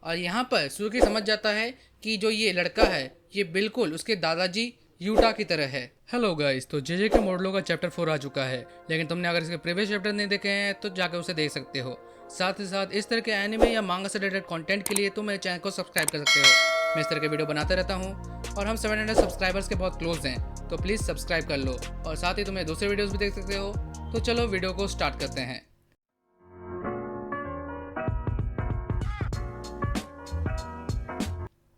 और यहाँ पर सुजुकी समझ जाता है कि जो ये लड़का है ये बिल्कुल उसके दादाजी यूटा की तरह है। हेलो गाइस, तो जेजे के मॉडलों का चैप्टर 4 आ चुका है, लेकिन तुमने अगर इसके प्रीवियस चैप्टर नहीं देखे हैं तो जाकर उसे देख सकते हो। साथ ही साथ इस तरह के एनिमे या मांगा से रिलेटेड कंटेंट के लिए तुम मेरे चैनल को सब्सक्राइब कर सकते हो। मैं इस तरह के वीडियो बनाता रहता हूँ और हम 700 सब्सक्राइबर्स के बहुत क्लोज हैं, तो प्लीज़ सब्सक्राइब कर लो और साथ ही तुम्हें दूसरे वीडियोज़ भी देख सकते हो। तो चलो वीडियो को स्टार्ट करते हैं।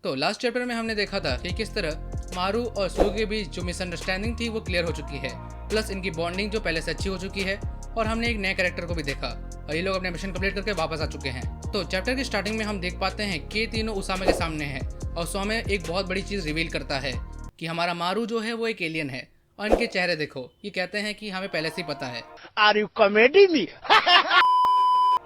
तो लास्ट चैप्टर में हमने देखा था कि किस तरह मारू और सुजुकी के बीच जो मिसअंडरस्टैंडिंग थी वो क्लियर हो चुकी है, प्लस इनकी बॉन्डिंग जो पहले से अच्छी हो चुकी है और हमने एक नए कैरेक्टर को भी देखा और ये लोग अपने मिशन कंप्लीट करके वापस आ चुके हैं। तो चैप्टर की स्टार्टिंग में हम देख पाते हैं कि तीनों उसामे के सामने हैं और उसामे एक बहुत बड़ी चीज़ रिवील करता है कि हमारा मारू जो है वो एक एलियन है। और इनके चेहरे देखो, ये कहते हैं कि हमें पहले से ही पता है। Are you comedy me?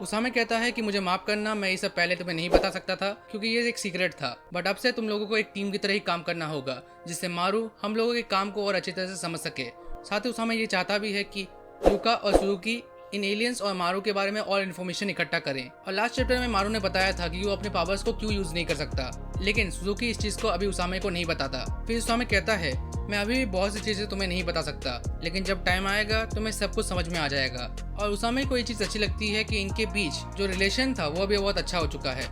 उसामे कहता है कि मुझे माफ करना, मैं ये सब पहले तुम्हें नहीं बता सकता था क्योंकि ये एक सीक्रेट था, बट अब से तुम लोगों को एक टीम की तरह ही काम करना होगा जिससे मारू हम लोगों के काम को और अच्छी तरह से समझ सके। साथ ही उसामे ये चाहता भी है कि यूका और सुजुकी इन एलियंस और मारू के बारे में और इन्फॉर्मेशन इकट्ठा करें। और लास्ट चैप्टर में मारू ने बताया था कि वो अपने पावर्स को क्यों यूज नहीं कर सकता, लेकिन सुजुकी इस चीज को अभी उसामे को नहीं बताता। फिर उसामे कहता है मैं अभी भी बहुत सी चीजें तुम्हें नहीं बता सकता, लेकिन जब टाइम आएगा तुम्हें सब कुछ समझ में आ जाएगा। और उसामे को ये चीज अच्छी लगती है कि इनके बीच जो रिलेशन था वो अभी बहुत अच्छा हो चुका है।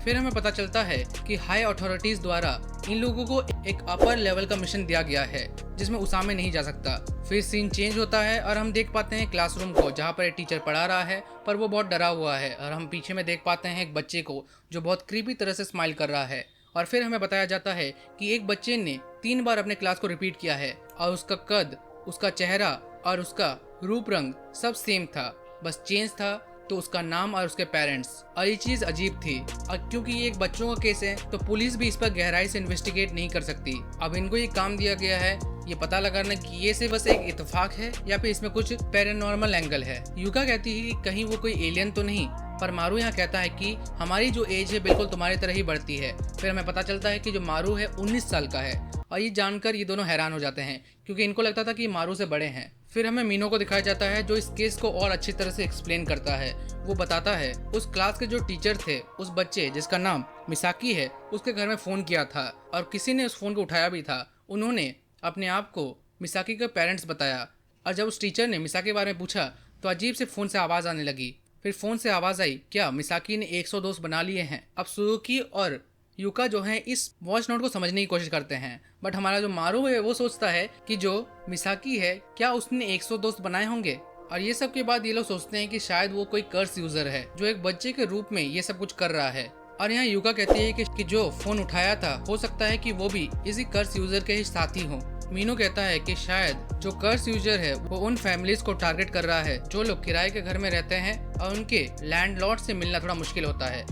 फिर हमें पता चलता है कि हाई अथॉरिटीज द्वारा इन लोगों को एक अपर लेवल का मिशन दिया गया है जिसमें उसामे नहीं जा सकता। फिर सीन चेंज होता है और हम देख पाते हैं क्लासरूम को जहाँ पर एक टीचर पढ़ा रहा है पर वो बहुत डरा हुआ है, और हम पीछे में देख पाते हैं एक बच्चे को जो बहुत क्रीपी तरह से स्माइल कर रहा है। और फिर हमें बताया जाता है कि एक बच्चे ने 3 बार अपने क्लास को रिपीट किया है और उसका कद, उसका चेहरा और उसका रूप रंग सब सेम था, बस चेंज था तो उसका नाम और उसके पेरेंट्स। और ये चीज अजीब थी, और क्योंकि ये एक बच्चों का केस है तो पुलिस भी इस पर गहराई से इन्वेस्टिगेट नहीं कर सकती। अब इनको ये काम दिया गया है ये पता लगाना कि ये सिर्फ बस एक इत्तेफाक है या फिर इसमें कुछ पैरानॉर्मल एंगल है। यूका कहती है कि कहीं वो कोई एलियन तो नहीं, पर मारू यहाँ कहता है कि हमारी जो एज है बिल्कुल तुम्हारी तरह ही बढ़ती है। फिर हमें पता चलता है कि जो मारू है 19 साल का है, और ये जानकर ये दोनों हैरान हो जाते हैं क्योंकि इनको लगता था कि मारू से बड़े हैं। फिर हमें मीनो को दिखाया जाता है जो इस केस को और अच्छी तरह से एक्सप्लेन करता है। वो बताता है उस क्लास के जो टीचर थे, उस बच्चे जिसका नाम मिसाकी है, उसके घर में फ़ोन किया था और किसी ने उस फ़ोन को उठाया भी था। उन्होंने अपने आप को मिसाकी के पेरेंट्स बताया, और जब उस टीचर ने मिसाकी के बारे में पूछा तो अजीब से फ़ोन से आवाज़ आने लगी। फिर फ़ोन से आवाज़ आई, क्या मिसाकी ने 100 दोस्त बना लिए हैं? अब सुजुकी और यूका जो है इस वॉइस नोट को समझने की कोशिश करते हैं, बट हमारा जो मारू है वो सोचता है कि जो मिसाकी है क्या उसने 100 दोस्त बनाए होंगे। और ये सब के बाद ये लोग सोचते हैं कि शायद वो कोई कर्स यूजर है जो एक बच्चे के रूप में ये सब कुछ कर रहा है। और यहाँ यूका कहती है कि जो फोन उठाया था हो सकता है कि वो भी इसी कर्स यूजर के ही साथी हों। मीनू कहता है कि शायद जो कर्स यूजर है वो उन फैमिलीज को टारगेट कर रहा है जो लोग किराए के घर में रहते हैं और उनके लैंडलॉर्ड से मिलना थोड़ा मुश्किल होता है।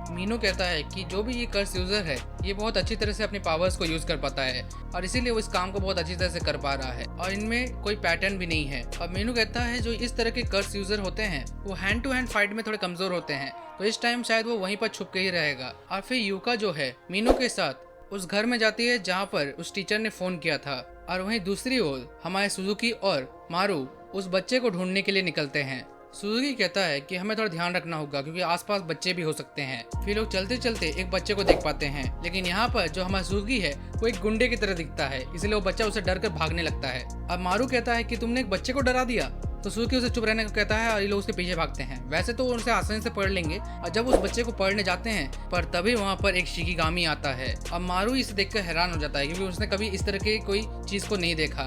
मीनू कहता है कि जो भी ये कर्स यूजर है ये बहुत अच्छी तरह से अपने पावर्स को यूज कर पाता है और इसीलिए वो इस काम को बहुत अच्छी तरह से कर पा रहा है और इनमें कोई पैटर्न भी नहीं है। और मीनू कहता है जो इस तरह के कर्स यूजर होते हैं वो हैंड टू हैंड फाइट में थोड़े कमजोर होते हैं, तो इस टाइम शायद वो वहीं पर छुप के ही रहेगा। और फिर यूका जो है मीनू के साथ उस घर में जाती है जहाँ पर उस टीचर ने फोन किया था, और वहीं दूसरी ओर हमारे सुजुकी और मारू उस बच्चे को ढूंढने के लिए निकलते हैं। सुजुकी कहता है कि हमें थोड़ा ध्यान रखना होगा क्योंकि आसपास बच्चे भी हो सकते हैं। फिर लोग चलते चलते एक बच्चे को देख पाते हैं, लेकिन यहाँ पर जो हमारा सुजुकी है वो एक गुंडे की तरह दिखता है, इसलिए वो बच्चा उसे डर कर भागने लगता है। अब मारू कहता है कि तुमने एक बच्चे को डरा दिया, तो सुजुकी उसे चुप रहने को कहता है और ये लोग उसके पीछे भागते हैं। वैसे तो उनसे आसानी से पढ़ लेंगे, और जब उस बच्चे को पढ़ने जाते हैं पर तभी वहाँ पर एक शिकिगामी आता है। अब मारू इसे देखकर हैरान हो जाता है क्योंकि उसने कभी इस तरह की कोई चीज को नहीं देखा,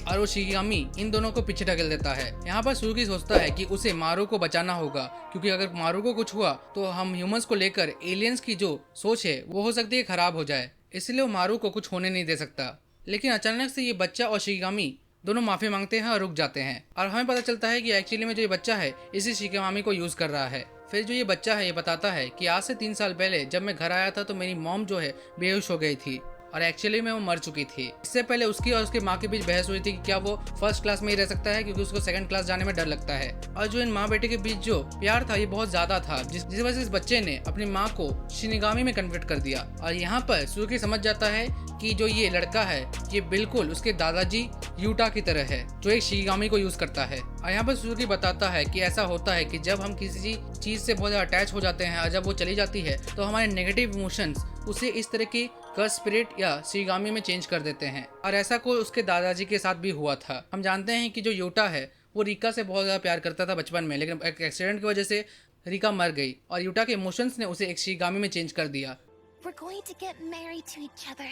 और वो शिकिगामी इन दोनों को पीछे ढकेल देता है। यहाँ पर सुजुकी सोचता है कि उसे मारू को बचाना होगा क्योंकि अगर मारू को कुछ हुआ तो हम ह्यूमंस को लेकर एलियंस की जो सोच है वो हो सकती है खराब हो जाए, इसलिए वो मारू को कुछ होने नहीं दे सकता। लेकिन अचानक से ये बच्चा और शिकिगामी दोनों माफी मांगते हैं और रुक जाते हैं, और हमें पता चलता है कि एक्चुअली में जो ये बच्चा है इसी शिकिगामी को यूज कर रहा है। फिर जो ये बच्चा है ये बताता है कि आज से 3 साल पहले जब मैं घर आया था तो मेरी मॉम जो है बेहोश हो गई थी, और एक्चुअली में वो मर चुकी थी। इससे पहले उसकी और उसके माँ के बीच बहस हुई थी कि क्या वो फर्स्ट क्लास में ही रह सकता है, क्योंकि उसको सेकंड क्लास जाने में डर लगता है। और जो इन माँ बेटे के बीच जो प्यार था ये बहुत ज्यादा था, जिस वजह से इस बच्चे ने अपनी माँ को शिनिगामी में कन्वर्ट कर दिया। और यहाँ पर सुजुकी समझ जाता है कि जो ये लड़का है ये बिल्कुल उसके दादाजी यूटा की तरह है, जो एक शिनिगामी को यूज करता है। और यहाँ पर सुजुकी बताता है कि ऐसा होता है कि जब हम किसी चीज से बहुत ज्यादा अटैच हो जाते हैं और जब वो चली जाती है तो हमारे नेगेटिव इमोशंस उसे इस तरह की कर्स स्पिरिट या शिनिगामी में चेंज कर देते हैं। और ऐसा कोई उसके दादाजी के साथ भी हुआ था। हम जानते हैं कि जो यूटा है वो रिका से बहुत ज्यादा प्यार करता था बचपन में, लेकिन एक एक्सीडेंट की वजह से रिका मर गई और यूटा के इमोशंस ने उसे एक शिनिगामी में चेंज कर दिया। We're going to get married to each other.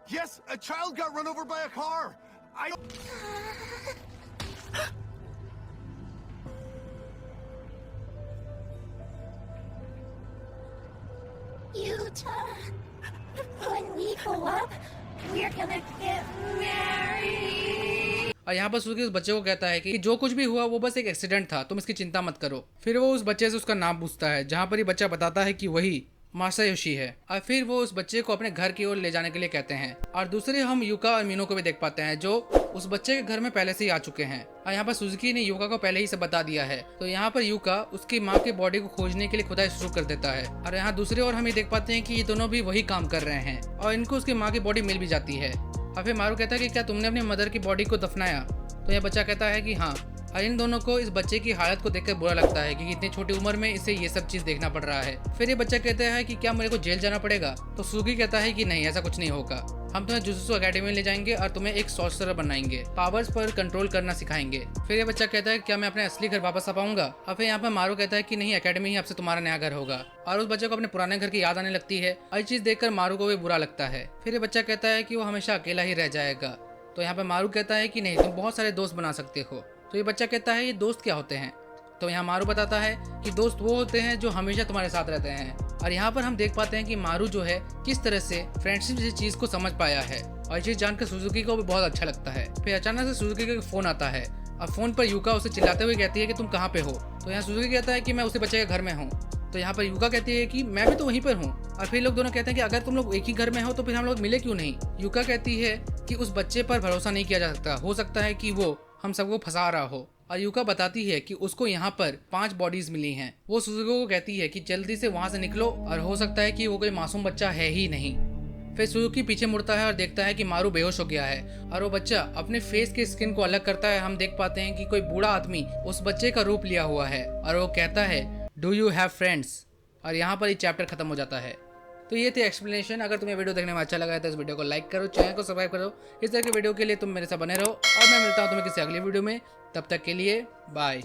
Yes, a child got run over by a car. Yuta, when we grow up, we're gonna get married. और यहाँ पर सुजुकी उस बच्चे को कहता है कि जो कुछ भी हुआ वो बस एक एक्सीडेंट था, तुम इसकी चिंता मत करो। फिर वो उस बच्चे से उसका नाम पूछता है, जहाँ पर ये बच्चा बताता है कि वही मासायोशी है। और फिर वो उस बच्चे को अपने घर की ओर ले जाने के लिए कहते हैं। और दूसरे हम युका और मीनो को भी देख पाते हैं, जो उस बच्चे के घर में पहले से ही आ चुके हैं। और यहाँ पर सुजुकी ने युका को पहले ही से बता दिया है। तो यहाँ पर युका उसकी माँ की बॉडी को खोजने के लिए खुदाई शुरू कर देता है। और यहाँ दूसरे ओर हम ये देख पाते हैं कि ये दोनों भी वही काम कर रहे हैं और इनको उसकी माँ की बॉडी मिल भी जाती है। और फिर मारू कहता है कि क्या तुमने अपनी मदर की बॉडी को दफनाया? तो यह बच्चा कहता है कि हाँ। और इन दोनों को इस बच्चे की हालत को देखकर बुरा लगता है कि इतनी छोटी उम्र में इसे ये सब चीज देखना पड़ रहा है। फिर ये बच्चा कहता है कि क्या मेरे को जेल जाना पड़ेगा? तो सुजुकी कहता है कि नहीं, ऐसा कुछ नहीं होगा, हम तुम्हें जुजुत्सु एकेडमी में ले जाएंगे और तुम्हें एक सॉर्सरर बनाएंगे, पावर्स पर कंट्रोल करना सिखाएंगे। फिर ये बच्चा कहता है क्या मैं अपने असली घर वापस आ पाऊंगा? और फिर यहाँ पर मारू कहता है कि नहीं, एकेडमी ही अब से तुम्हारा नया घर होगा। और उस बच्चे को अपने पुराने घर की याद आने लगती है और ये चीज देखकर मारू को भी बुरा लगता है। फिर ये बच्चा कहता है कि वो हमेशा अकेला ही रह जाएगा। तो यहाँ पर मारू कहता है कि नहीं, तुम बहुत सारे दोस्त बना सकते हो। तो ये बच्चा कहता है ये दोस्त क्या होते हैं? तो यहाँ मारू बताता है कि दोस्त वो होते हैं जो हमेशा तुम्हारे साथ रहते हैं। और यहाँ पर हम देख पाते हैं कि मारू जो है किस तरह से फ्रेंडशिप जैसी चीज को समझ पाया है। और ये चीज जानकर सुजुकी को भी बहुत अच्छा लगता है। फिर अचानक से सुजुकी का फोन आता है और फोन पर युका उसे चिल्लाते हुए कहती है कि तुम कहाँ पे हो? तो यहाँ सुजुकी कहता है कि मैं उसी बच्चे के घर में हूँ। तो यहाँ पर युका कहती है कि मैं भी तो वहीं पर हूँ। और फिर लोग दोनों कहते हैं कि अगर तुम लोग एक ही घर में हो तो फिर हम लोग मिले क्यों नहीं? युका कहती है कि उस बच्चे पर भरोसा नहीं किया जा सकता, हो सकता है कि वो हम सबको फंसा रहा हो। और युका बताती है कि उसको यहाँ पर 5 बॉडीज मिली हैं। वो सुजुकी को कहती है कि जल्दी से वहाँ से निकलो, और हो सकता है कि वो कोई मासूम बच्चा है ही नहीं। फिर सुजुकी पीछे मुड़ता है और देखता है कि मारू बेहोश हो गया है और वो बच्चा अपने फेस के स्किन को अलग करता है। हम देख पाते हैं कि कोई बूढ़ा आदमी उस बच्चे का रूप लिया हुआ है और वो कहता है डू यू हैव फ्रेंड्स? और यहाँ पर ये चैप्टर खत्म हो जाता है। तो ये थी एक्सप्लेनेशन। अगर तुम्हें वीडियो देखने में अच्छा लगा है तो इस वीडियो को लाइक करो, चैनल को सब्सक्राइब करो। इस तरह के वीडियो के लिए तुम मेरे साथ बने रहो और मैं मिलता हूँ तुम्हें किसी अगली वीडियो में। तब तक के लिए बाय।